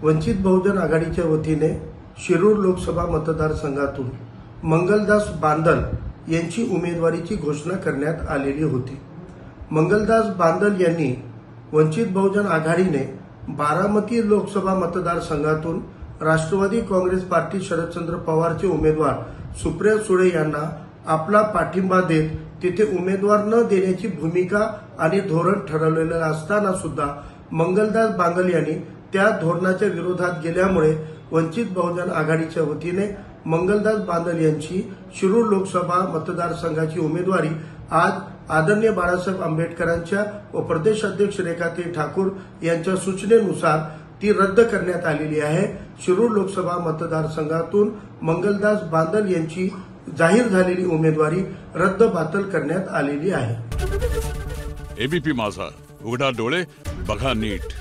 वंचित बहुजन आघाडीच्या वतीने शिरूर लोकसभा मतदारसंघातून मंगलदास बांदल यांची उमेदवारीची घोषणा करण्यात आलेली होती। मंगलदास बांदल यांनी वंचित बहुजन आघाडीने बारामती लोकसभा मतदारसंघातून राष्ट्रवादी काँग्रेस पार्टी शरदचंद्र पवारचे उमेदवार सुप्रिया सुळे यांना आपला पाठिंबा देत तिथे उमेदवार न देण्याची भूमिका आणि धोरण ठरवलेलं असताना सुद्धा मंगलदास बांदल यांनी त्या धोरणाच्या विरोधात गेल्यामुळे वंचित बहुजन आघाडीच्या वतीने मंगलदास बांदल यांची शिरूर लोकसभा मतदारसंघाची उमेदवारी आज आदरणीय बाळासाहेब आंबेडकरांच्या व प्रदेशाध्यक्ष रेखाताई ठाकूर यांच्या सूचनेनुसार ती रद्द करण्यात आलेली आहे। शिरूर लोकसभा मतदारसंघातून मंगलदास बांदल यांची जाहीर झालेली उमेदवारी रद्द बातल करण्यात आलेली आहे। एबीपी माझा, उघडा डोळे बघा नीट।